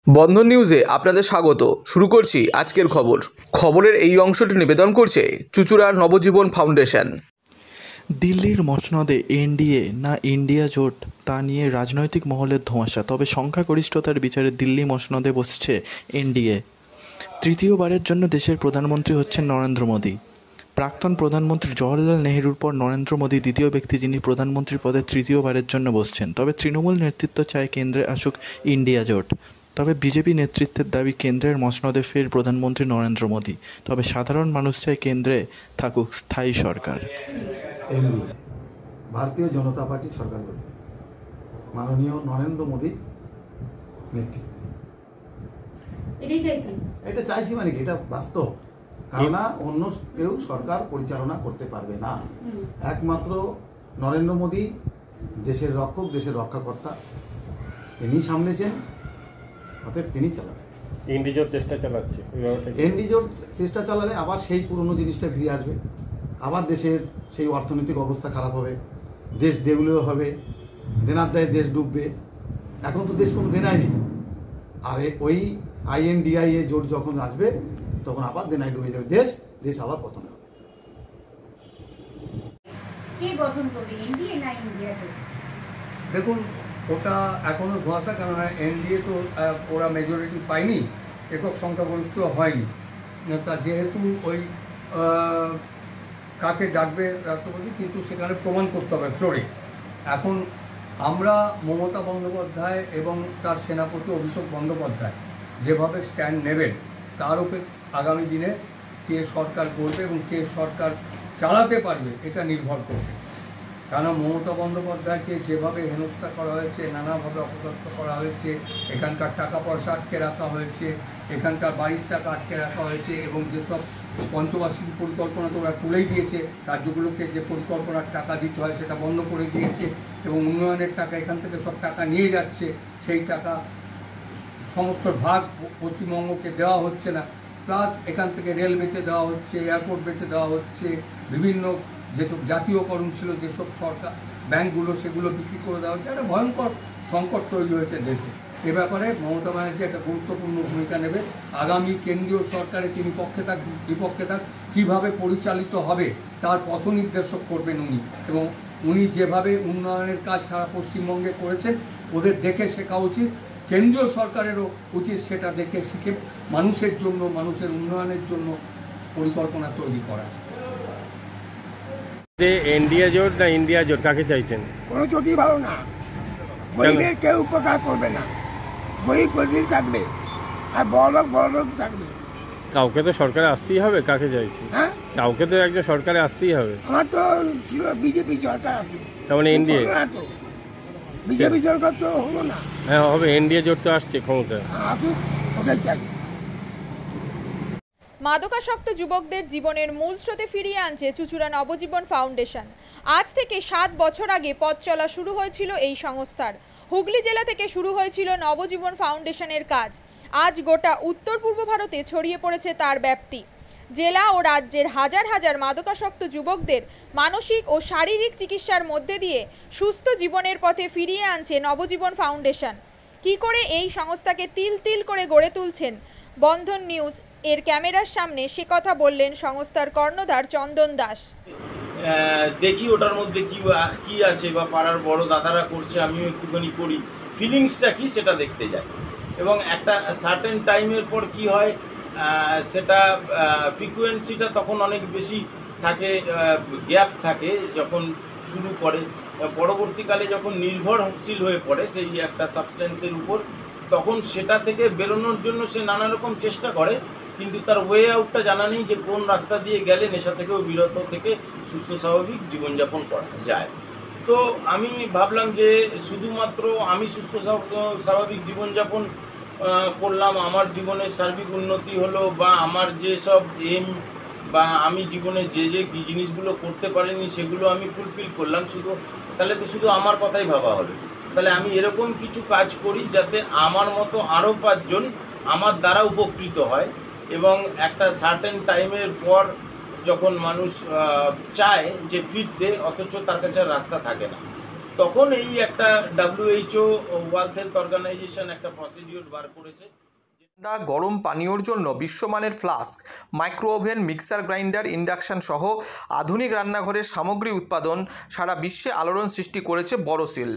বন্ধন নিউজে আপনাদের স্বাগত। শুরু করছি আজকের খবরের এই অংশটি নিবেদন করছে চুঁচুড়া নবজীবন ফাউন্ডেশন। দিল্লির মসনদে এনডিএ না ইন্ডিয়া জোট তা নিয়ে রাজনৈতিক মহলের ধোঁয়াশা। তবে সংখ্যাগরিষ্ঠতার বিচারে দিল্লি মসনদে বসছে এনডিএ। তৃতীয়বারের জন্য দেশের প্রধানমন্ত্রী হচ্ছেন নরেন্দ্র মোদী। প্রাক্তন প্রধানমন্ত্রী জওহরলাল নেহরুর পর নরেন্দ্র মোদী দ্বিতীয় ব্যক্তি যিনি প্রধানমন্ত্রী পদে তৃতীয়বারের জন্য বসছেন। তবে তৃণমূল নেতৃত্ব চায় কেন্দ্রে আসুক ইন্ডিয়া জোট। তবে বিজেপি নেতৃত্বের দাবি কেন্দ্রের মসনদে ফের প্রধানমন্ত্রী নরেন্দ্র মোদী। তবে সাধারণ মানুষ চায় কেন্দ্রে থাকুক স্থায়ী সরকার। ভারতীয় জনতা পার্টি সরকার করবে মাননীয় নরেন্দ্র মোদীর নেতৃত্বে। এটা চাইছি মানে কি, এটা বাস্তব। কারণ অন্য কেউ সরকার পরিচালনা করতে পারবে না। একমাত্র নরেন্দ্র মোদী দেশের রক্ষক, দেশের রক্ষাকর্তা, তিনি সামলেছেন, অতএব তিনি চালাবেন। এনডিজোর চেষ্টা চালাচ্ছে, এনডিজোর চেষ্টা চালালে আবার সেই পুরনো জিনিসটা ফিরে আসবে। আবার দেশের সেই অর্থনৈতিক অবস্থা খারাপ হবে, দেশ দেউলিও হবে, দেনার দায়ে দেশ ডুববে। এখন তো দেশ কোনো দেনাই নেই। আর ওই INDIA জোট যখন আসবে তখন আবার দেনায় ডুবে যাবে দেশ, দেশ আবার পতন হবে। দেখুন, ওটা এখনো ধোঁয়াশা, কেননা এনডিএ তো ওরা মেজরিটি পায়নি, একক সংখ্যাগরিষ্ঠ হয়নি। তা যেহেতু ওই কাকে ডাকবে রাষ্ট্রপতি, কিন্তু সেখানে প্রমাণ করতে হবে ফ্লোরে। এখন আমরা মমতা বন্দ্যোপাধ্যায় এবং তার সেনাপতি অভিষেক বন্দ্যোপাধ্যায় যেভাবে স্ট্যান্ড নেবেন তার উপরে আগামী দিনে কে সরকার করবে এবং কে সরকার চালাতে পারবে এটা নির্ভর করবে। কেন মমতা বন্দ্যোপাধ্যায়কে যেভাবে হেনস্থা করা হয়েছে, নানাভাবে অপদস্থ করা হয়েছে, এখানকার টাকা পয়সা আটকে রাখা হয়েছে, এখানকার বাড়ির টাকা আটকে রাখা হয়েছে, এবং যেসব পঞ্চবার্ষিক পরিকল্পনা তো ওরা তুলেই দিয়েছে, রাজ্যগুলোকে যে পরিকল্পনার টাকা দিতে হয় সেটা বন্ধ করে দিয়েছে, এবং উন্নয়নের টাকা এখান থেকে সব টাকা নিয়ে যাচ্ছে, সেই টাকা সমস্ত ভাগ পশ্চিমবঙ্গকে দেওয়া হচ্ছে না। প্লাস এখান থেকে রেল বেচে দেওয়া হচ্ছে, এয়ারপোর্ট বেচে দেওয়া হচ্ছে, বিভিন্ন যেসব জাতীয়করণ ছিল যেসব সরকার ব্যাংকগুলো সেগুলো বিক্রি করে দেওয়া হচ্ছে। একটা ভয়ঙ্কর সংকট তৈরি হয়েছে দেশে। এ ব্যাপারে মমতা ব্যানার্জি একটা গুরুত্বপূর্ণ ভূমিকা নেবে। আগামী কেন্দ্রীয় সরকারে তিনি পক্ষে থাক বিপক্ষে থাক কীভাবে পরিচালিত হবে তার পথ নির্দেশক করবেন উনি, এবং উনি যেভাবে উন্নয়নের কাজ সারা পশ্চিমবঙ্গে করেছেন ওদের দেখে শেখা উচিত। কেন্দ্রীয় সরকারেরও উচিত সেটা দেখে শিখে মানুষের জন্য, মানুষের উন্নয়নের জন্য পরিকল্পনা তৈরি করা। ইন্ডিয়া জোট না ইন্ডিয়া জোট কাকে চাইছেন? কোনো জোটই ভালো না, গরিবের কেউ উপকার করবে না। গরিব গরিব থাকবে আর বড় লোক থাকবে। কাউকে তো সরকারে আসতেই হবে। কাকে চাইছি? হ্যাঁ, কাউকে তো একজন সরকারে আসতেই হবে। আমার তো ছিল বিজেপি সরকার আসবে, তার মানে এনডিএ তো বিজেপি সরকার তো হলো না। হ্যাঁ হবে, এনডিএ জোট তো আসছে ক্ষমতা, আসুক, ওটাই চাই। মাদকাসক্ত যুবকদের জীবনের মূল স্রোতে ফিরিয়ে আনছে চুঁচুড়া নবজীবন ফাউন্ডেশন। আজ থেকে 7 বছর আগে পথ চলা শুরু হয়েছিল এই সংস্থার। হুগলি জেলা থেকে শুরু হয়েছিল নবজীবন ফাউন্ডেশনের কাজ। আজ গোটা উত্তর পূর্ব ভারতে ছড়িয়ে পড়েছে তার ব্যাপ্তি। জেলা ও রাজ্যের হাজার হাজার মাদকাসক্ত যুবকদের মানসিক ও শারীরিক চিকিৎসার মধ্যে দিয়ে সুস্থ জীবনের পথে ফিরিয়ে আনছে নবজীবন ফাউন্ডেশন। কী করে এই সংস্থাকে তিল তিল করে গড়ে তুলছেন বন্ধন নিউজ এর ক্যামেরার সামনে, সে কথা বললেন সংস্থার কর্ণধার চন্দন দাস। দেখি ওটার মধ্যে কি আছে, বা পাড়ার বড় দাদারা করছে, আমিও একটুখানি করি, ফিলিংসটা কি সেটা দেখতে যাই। এবং একটা সার্টেন টাইমের পর কি হয়, সেটা ফ্রিকোয়েন্সিটা তখন অনেক বেশি থাকে, গ্যাপ থাকে যখন শুরু করে। পরবর্তীকালে যখন নির্ভরশীল হয়ে পড়ে সেই একটা সাবস্টেন্সের উপর, তখন সেটা থেকে বেরোনোর জন্য সে নানা রকম চেষ্টা করে, কিন্তু তার ওয়ে আউটটা জানা নেই যে কোন রাস্তা দিয়ে গেলে নেশা থেকেও বিরত থেকে সুস্থ স্বাভাবিক জীবনযাপন করা যায়। তো আমি ভাবলাম যে শুধুমাত্র আমি সুস্থ স্বাভাবিক জীবনযাপন করলাম, আমার জীবনের সার্বিক উন্নতি হলো, বা আমার যেসব এম বা আমি জীবনে যে জিনিসগুলো করতে পারিনি সেগুলো আমি ফুলফিল করলাম, তাহলে তো শুধু আমার কথাই ভাবা হলো। তাহলে আমি এরকম কিছু কাজ করি যাতে আমার মতো আরও 5 জন আমার দ্বারা উপকৃত হয়, এবং একটা সার্টেন টাইমের পর যখন মানুষ চায় যে ফিরতে, অথচ তার কাছে রাস্তা থাকে না, তখন এই একটা WHO ওয়ার্ল্ড হেলথ অর্গানাইজেশন একটা প্রসিডিউর বার করেছে। ঠান্ডা গরম পানীয়র জন্য বিশ্বমানের flask, micro oven, mixer grinder, induction সহ আধুনিক রান্নাঘরের সামগ্রী উৎপাদন সারা বিশ্বে আলোড়ন সৃষ্টি করেছে বোরোসিল।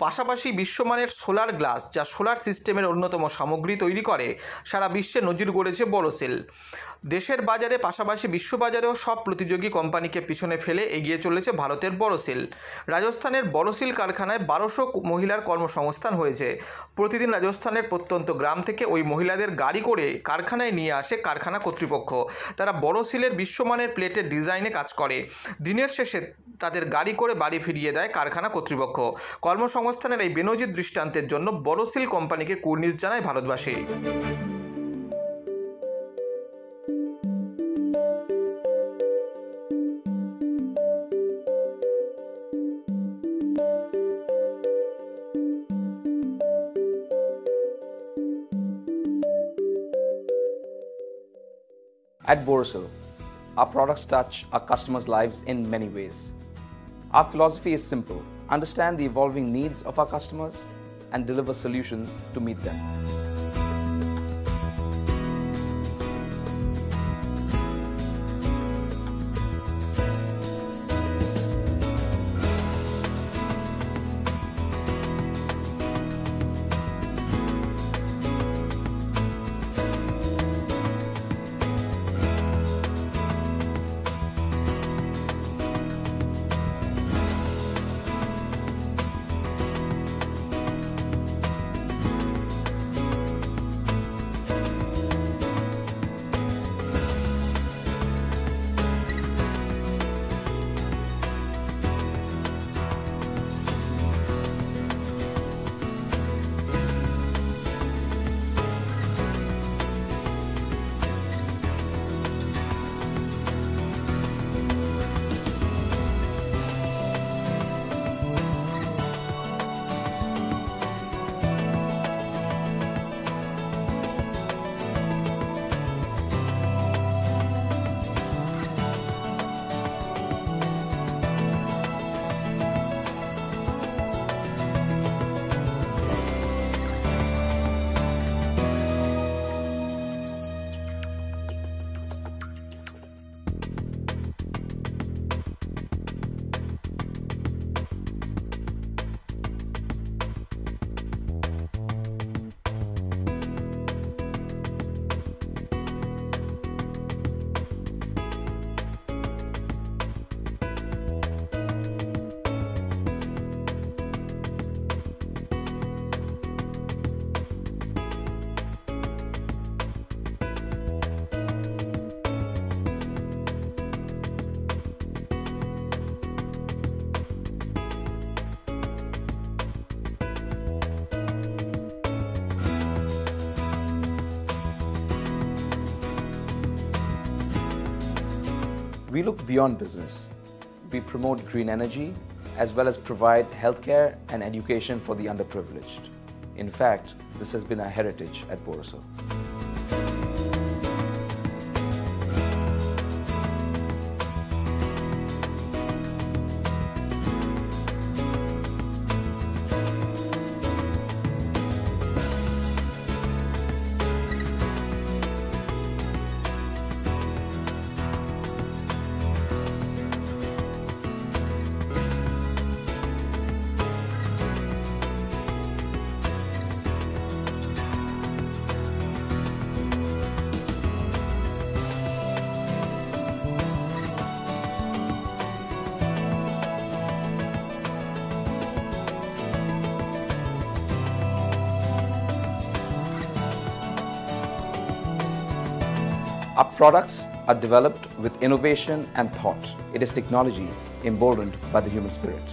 পাশাপাশি বিশ্বমানের সোলার গ্লাস, যা সোলার সিস্টেমের অন্যতম সামগ্রী তৈরি করে, সারা বিশ্বে নজির গড়েছে বোরোসিল। দেশের বাজারে পাশাপাশি বিশ্ববাজারেও সব প্রতিযোগী কোম্পানিকে পিছনে ফেলে এগিয়ে চলেছে ভারতের বোরোসিল। রাজস্থানের বোরোসিল কারখানায় 1200 মহিলার কর্মসংস্থান হয়েছে। প্রতিদিন রাজস্থানের প্রত্যন্ত গ্রাম থেকে ওই মহিলাদের গাড়ি করে কারখানায় নিয়ে আসে কারখানা কর্তৃপক্ষ। তারা বোরোসিলের বিশ্বমানের প্লেটের ডিজাইনে কাজ করে। দিনের শেষে তাদের গাড়ি করে বাড়ি ফিরিয়ে দেয় কারখানা কর্তৃপক্ষ। কর্মসংস্থানের এই বেনজির দৃষ্টান্তের জন্য বোরোসিল কোম্পানিকে কুর্নিশ জানায় ভারতবাসী। At Borosil, our products touch our customers' lives in many ways. Our philosophy is simple: understand the evolving needs of our customers and deliver solutions to meet them. We look beyond business. We promote green energy as well as provide healthcare and education for the underprivileged. In fact, this has been our heritage at Borosil. Our products are developed with innovation and thought. It is technology emboldened by the human spirit.